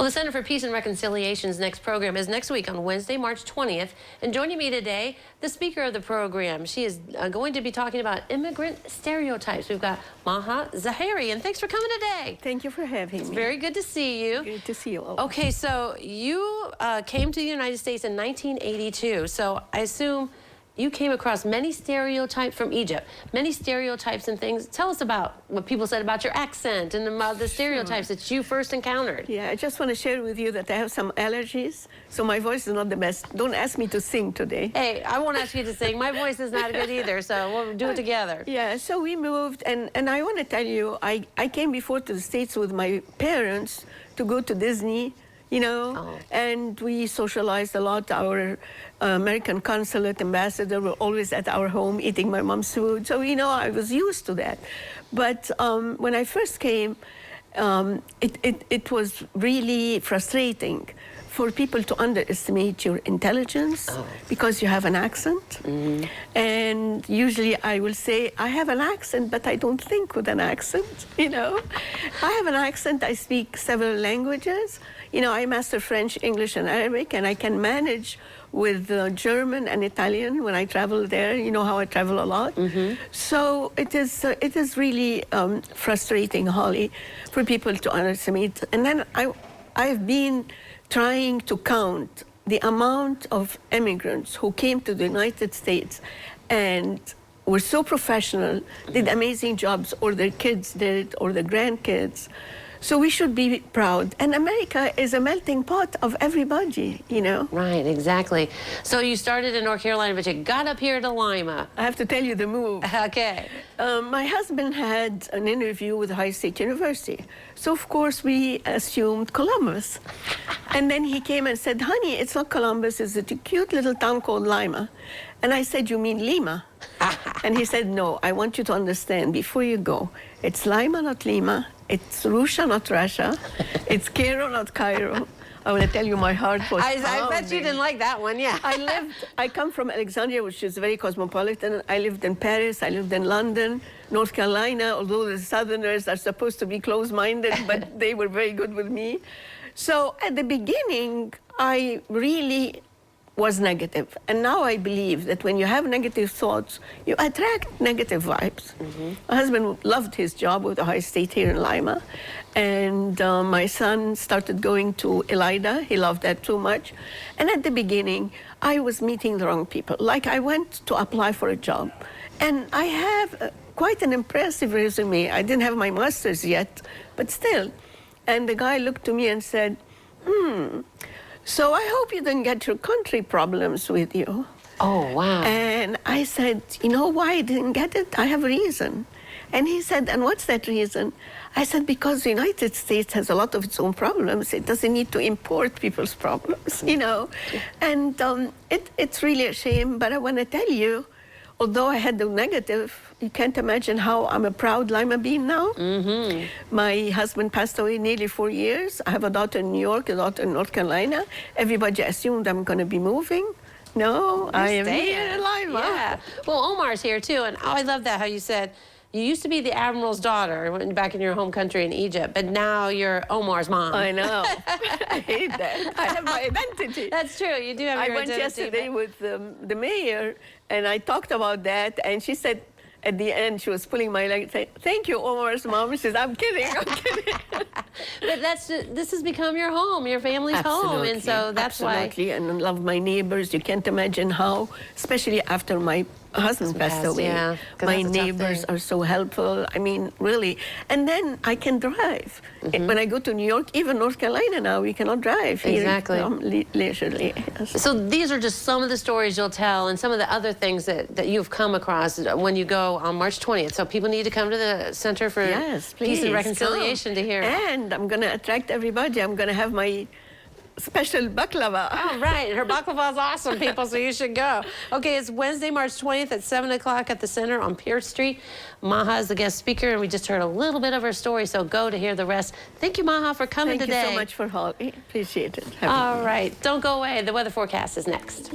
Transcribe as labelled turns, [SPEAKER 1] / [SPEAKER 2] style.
[SPEAKER 1] Well, the Center for Peace and Reconciliation's next program is next week on Wednesday, March 20th. And joining me today, the speaker of the program. She is going to be talking about immigrant stereotypes. We've got Maha Zahari, and thanks for coming today.
[SPEAKER 2] Thank you for having me.
[SPEAKER 1] It's very good to see you.
[SPEAKER 2] Good to see you all.
[SPEAKER 1] Okay, so you came to the United States in 1982. So I assume you came across many stereotypes from Egypt, many stereotypes and things. Tell us about what people said about your accent and about the stereotypes that you first encountered.
[SPEAKER 2] Yeah, I just want to share with you that I have some allergies, so my voice is not the best. Don't ask me to sing today.
[SPEAKER 1] Hey, I won't ask you to sing. My voice is not good either, so we'll do it together.
[SPEAKER 2] Yeah, so we moved, and I want to tell you, I came before to the States with my parents to go to Disney, you know, and we socialized a lot. Our American consulate ambassador were always at our home eating my mom's food. So, you know, I was used to that. But when I first came, it was really frustrating for people to underestimate your intelligence because you have an accent. And usually I will say, I have an accent, but I don't think with an accent, you know. I have an accent, I speak several languages. You know, I master French, English, and Arabic, and I can manage with German and Italian when I travel there. You know how I travel a lot. So it is really frustrating, Holly, for people to underestimate. And then I've been trying to count the amount of immigrants who came to the United States and were so professional, did amazing jobs, or their kids did, or their grandkids. So we should be proud. And America is a melting pot of everybody, you know?
[SPEAKER 1] Right, exactly. So you started in North Carolina, but you got up here to Lima.
[SPEAKER 2] I have to tell you the move.
[SPEAKER 1] Okay.
[SPEAKER 2] My husband had an interview with Ohio State University. So, of course, we assumed Columbus. And then he came and said, honey, it's not Columbus, it's a cute little town called Lima. And I said, you mean Lima? And he said, no, I want you to understand before you go, it's Lima, not Lima. It's Russia, not Russia. It's Cairo, not Cairo. I want to tell you, my heart was
[SPEAKER 1] I bet you didn't like that one, yeah.
[SPEAKER 2] I come from Alexandria, which is very cosmopolitan. I lived in Paris, I lived in London, North Carolina, although the Southerners are supposed to be close-minded, but they were very good with me. So at the beginning, I really was negative. And now I believe that when you have negative thoughts, you attract negative vibes. My husband loved his job with Ohio State here in Lima. And my son started going to Elida. He loved that too much. And at the beginning, I was meeting the wrong people. Like I went to apply for a job. And I have quite an impressive resume. I didn't have my master's yet, but still. And the guy looked to me and said, so I hope you didn't get your country problems with you.
[SPEAKER 1] Oh, wow.
[SPEAKER 2] And I said, you know why I didn't get it? I have a reason. And he said, and what's that reason? I said, because the United States has a lot of its own problems. It doesn't need to import people's problems, you know. And it's really a shame, but I want to tell you, although I had the negative, you can't imagine how I'm a proud Lima bean now. My husband passed away nearly 4 years. I have a daughter in New York, a daughter in North Carolina. Everybody assumed I'm going to be moving. No, I am here in Lima.
[SPEAKER 1] Yeah. Well, Omar's here too, and I love that how you said you used to be the admiral's daughter back in your home country in Egypt, but now you're Omar's mom.
[SPEAKER 2] I know. I hate that. I have my identity.
[SPEAKER 1] That's true. You do have your identity.
[SPEAKER 2] I went yesterday with the mayor, and I talked about that, and she said, at the end, she was pulling my leg, saying, thank you, Omar's mom. She says, I'm kidding, I'm kidding.
[SPEAKER 1] But this has become your home, your family's home, and so that's why.
[SPEAKER 2] Absolutely, and I love my neighbors. You can't imagine how, especially after my husband passed away.
[SPEAKER 1] Yeah,
[SPEAKER 2] my neighbors are so helpful. I mean, really. And then I can drive. When I go to New York, even North Carolina now, we cannot drive here.
[SPEAKER 1] Exactly.
[SPEAKER 2] Leisurely. Yes.
[SPEAKER 1] So these are just some of the stories you'll tell and some of the other things that you've come across when you go on March 20th. So people need to come to the Center for Peace and Reconciliation to hear.
[SPEAKER 2] And I'm going to attract everybody. I'm going to have my special baklava.
[SPEAKER 1] Oh, right. Her baklava is awesome, people, so you should go. Okay, it's Wednesday, March 20th at 7 o'clock at the center on Pierce Street. Maha is the guest speaker, and we just heard a little bit of her story, so go to hear the rest. Thank you, Maha, for coming today.
[SPEAKER 2] Thank you so much for Holly. Appreciate it.
[SPEAKER 1] All right. Don't go away. The weather forecast is next.